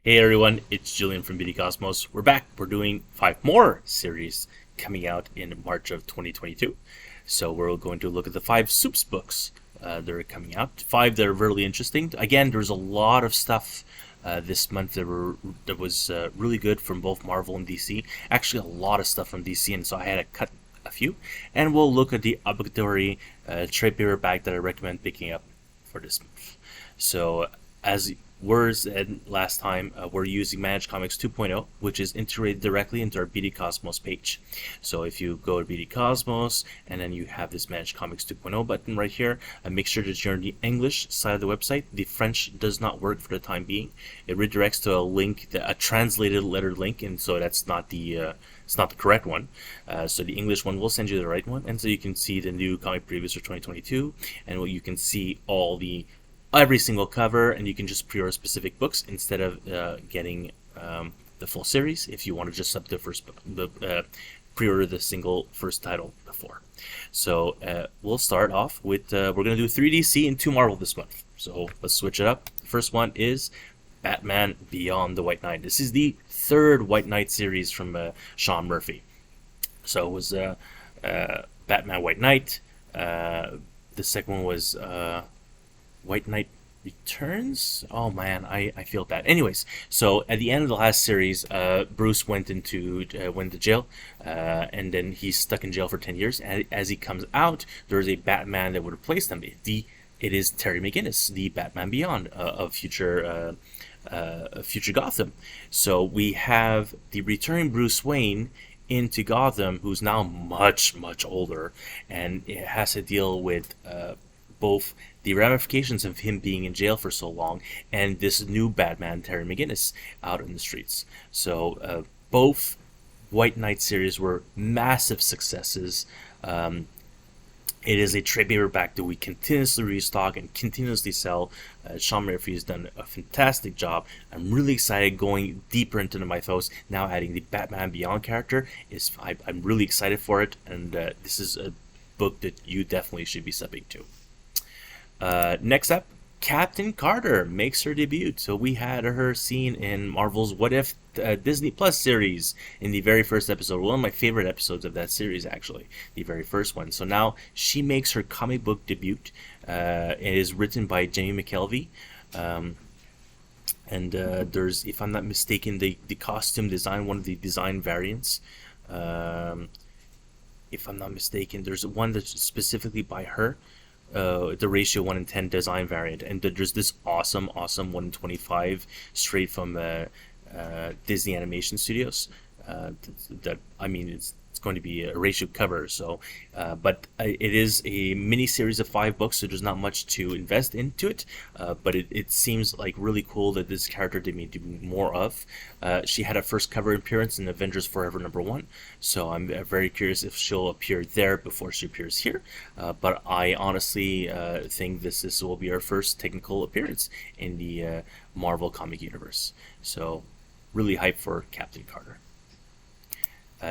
Hey everyone, it's Julian from BD Cosmos. We're back. We're doing 5 more series coming out in March of 2022. So we're going to look at the 5 Soups books that are coming out. 5 that are really interesting. Again, there's a lot of stuff this month that was really good from both Marvel and DC. Actually, a lot of stuff from DC, and so I had to cut a few. And we'll look at the obligatory trade paperback that I recommend picking up for this month. So as words and last time, we're using Managed Comics 2.0, which is integrated directly into our BD Cosmos page. So if you go to BD Cosmos and then you have this Managed Comics 2.0 button right here, make sure that you're on the English side of the website. The French does not work for the time being. It redirects to a link, a translated letter link, and so that's not the it's not the correct one. So the English one will send you the right one, and so you can see the new comic previews for 2022, and you can see every single cover, and you can just pre-order specific books instead of getting the full series if you want to just sub the first book, pre-order the single first title before. So we'll start off with we're going to do 3 DC and 2 Marvel this month. So let's switch it up. The first one is Batman Beyond the White Knight. This is the 3rd White Knight series from Sean Murphy. So it was Batman White Knight. The second one was White Knight Returns. Oh man, I feel bad. Anyways, so at the end of the last series, Bruce went to jail, and then he's stuck in jail for 10 years. And as he comes out, there's a Batman that would replace them. It is Terry McGinnis, the Batman Beyond of future Gotham. So we have the returning Bruce Wayne into Gotham, who's now much older, and it has to deal with both the ramifications of him being in jail for so long and this new Batman, Terry McGinnis, out in the streets. So both White Knight series were massive successes. It is a trade paperback that we continuously restock and continuously sell. Sean Murphy has done a fantastic job. I'm really excited going deeper into the mythos. Now adding the Batman Beyond character I'm really excited for it, and this is a book that you definitely should be subbing to. Next up, Captain Carter makes her debut. So we had her seen in Marvel's What If Disney Plus series in the very first episode. One of my favorite episodes of that series, actually, the very first one. So now she makes her comic book debut. It is written by Jamie McKelvey. And there's, if I'm not mistaken, the costume design, one of the design variants. If I'm not mistaken, there's one that's specifically by her. The ratio 1:10 design variant, and there's this awesome 1:25 straight from Disney Animation Studios. That I mean, it's going to be a ratio cover. So, but it is a mini series of 5 books, so there's not much to invest into it. But it seems like really cool that this character they may do more of. She had a first cover appearance in Avengers Forever #1, so I'm very curious if she'll appear there before she appears here. But I honestly think this will be her first technical appearance in the Marvel comic universe. So, really hyped for Captain Carter.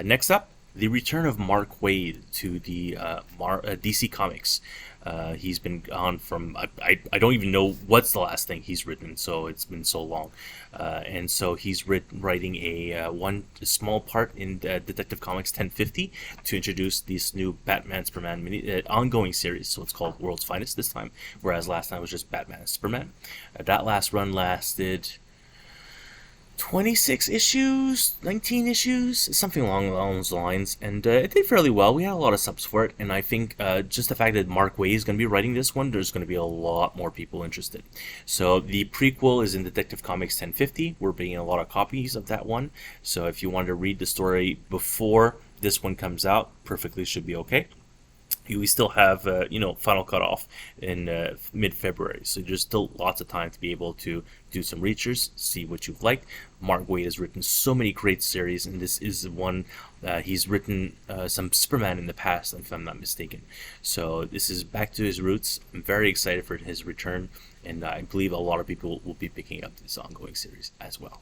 Next up, the return of Mark Waid to the DC Comics. He's been gone from, I don't even know what's the last thing he's written, so it's been so long. And so he's writing one small part in Detective Comics 1050 to introduce this new Batman Superman ongoing series. So it's called World's Finest this time, whereas last time it was just Batman and Superman. That last run lasted 26 issues, 19 issues, something along those lines, and it did fairly well. We had a lot of subs for it, and I think just the fact that Mark Waid is going to be writing this one, there's going to be a lot more people interested. So the prequel is in Detective Comics 1050. We're bringing a lot of copies of that one, so if you want to read the story before this one comes out, perfectly should be okay. We still have, final cutoff in mid-February, so there's still lots of time to be able to do some research, see what you've liked. Mark Waid has written so many great series, and this is one. He's written some Superman in the past, if I'm not mistaken. So this is back to his roots. I'm very excited for his return, and I believe a lot of people will be picking up this ongoing series as well.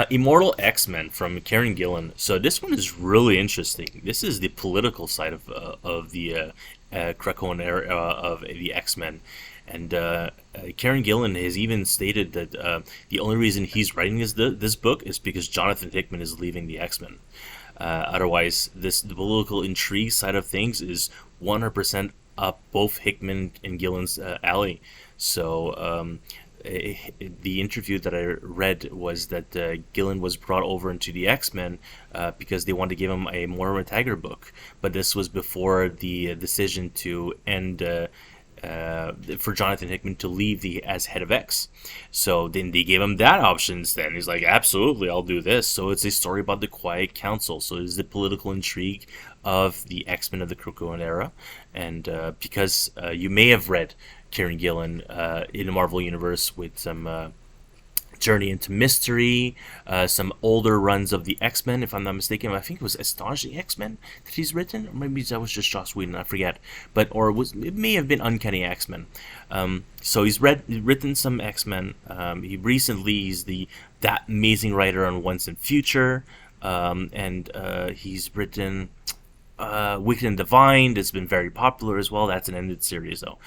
Immortal X-Men from Karen Gillan. So this one is really interesting. This is the political side of the Krakoan era of the X-Men. And Karen Gillan has even stated that the only reason he's writing this book is because Jonathan Hickman is leaving the X-Men. Otherwise, the political intrigue side of things is 100% up both Hickman and Gillan's alley. So the interview that I read was that Gillan was brought over into the X-Men because they wanted to give him a Moira McTaggart book. But this was before the decision to end for Jonathan Hickman to leave as head of X. So then they gave him that options. Then he's like, absolutely, I'll do this. So it's a story about the Quiet Council. So it's the political intrigue of the X-Men of the Krakoan era. And because you may have read Kieran Gillen in the Marvel Universe with some Journey into Mystery, some older runs of the X-Men, if I'm not mistaken. I think it was Astonishing X-Men that he's written, or maybe that was just Joss Whedon, I forget. It may have been Uncanny X-Men. So he's written some X-Men. He recently is that amazing writer on Once and Future, and he's written Wicked and Divine. That's been very popular as well. That's an ended series though.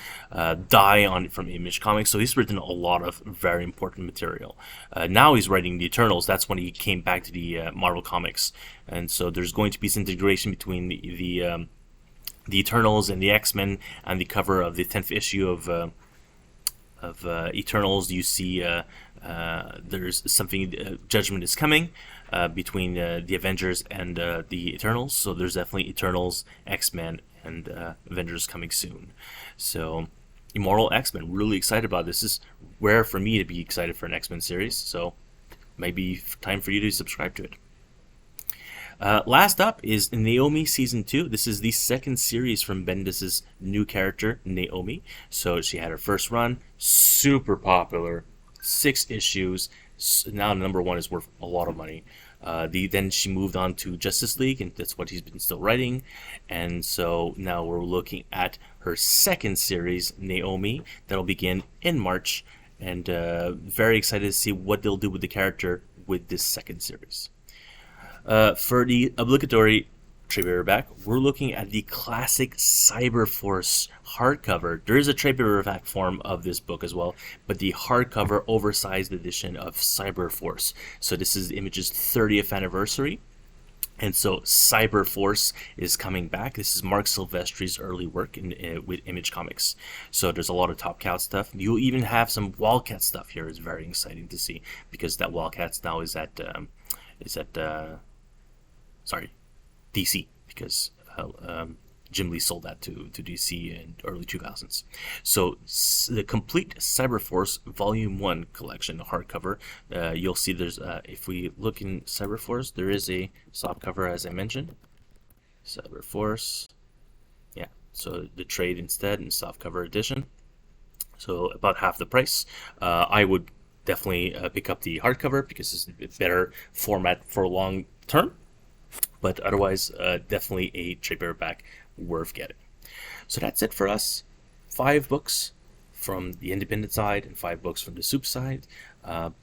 Die from Image Comics. So he's written a lot of very important material. Now he's writing the Eternals. That's when he came back to the Marvel Comics, and so there's going to be some integration between the Eternals and the X-Men. And the cover of the 10th issue of Eternals, you see there's something. Judgment is coming. Between the Avengers and the Eternals. So there's definitely Eternals, X-Men, and Avengers coming soon. So Immortal X-Men, really excited about this. This is rare for me to be excited for an X-Men series, so maybe time for you to subscribe to it. Last up is Naomi Season 2. This is the second series from Bendis' new character, Naomi. So she had her first run, super popular, 6 issues. Now number 1 is worth a lot of money. Then she moved on to Justice League, and that's what he's been still writing. And so now we're looking at her second series, Naomi, that'll begin in March. And very excited to see what they'll do with the character with this second series. For the obligatory trade paperback, we're looking at the classic Cyberforce hardcover. There is a trade paperback form of this book as well, but the hardcover oversized edition of Cyberforce. So this is Image's 30th anniversary, and so Cyberforce is coming back. This is Mark Silvestri's early work with Image Comics. So there's a lot of Top Cow stuff. You'll even have some Wildcat stuff here. It's very exciting to see, because that Wildcats now is at DC, because Jim Lee sold that to DC in early 2000s. So the complete Cyberforce Volume 1 collection, hardcover, you'll see there's, if we look in Cyberforce, there is a softcover, as I mentioned. Cyberforce, yeah, so the trade instead and softcover edition. So about half the price. I would definitely pick up the hardcover because it's a better format for long term. But otherwise, definitely a trade paperback worth getting. So that's it for us. 5 books from the independent side and 5 books from the soup side.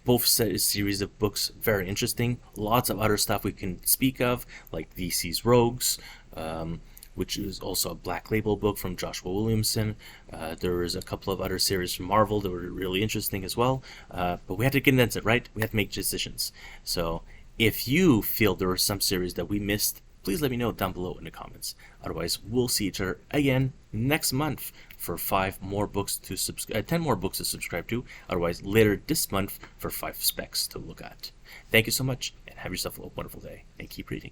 Both series of books very interesting. Lots of other stuff we can speak of, like DC's Rogues, which is also a Black Label book from Joshua Williamson. There was a couple of other series from Marvel that were really interesting as well. But we had to condense it, right? We had to make decisions. So if you feel there were some series that we missed, please let me know down below in the comments. Otherwise, we'll see each other again next month for 10 more books to subscribe to. Otherwise, later this month for 5 specs to look at. Thank you so much, and have yourself a wonderful day, and keep reading.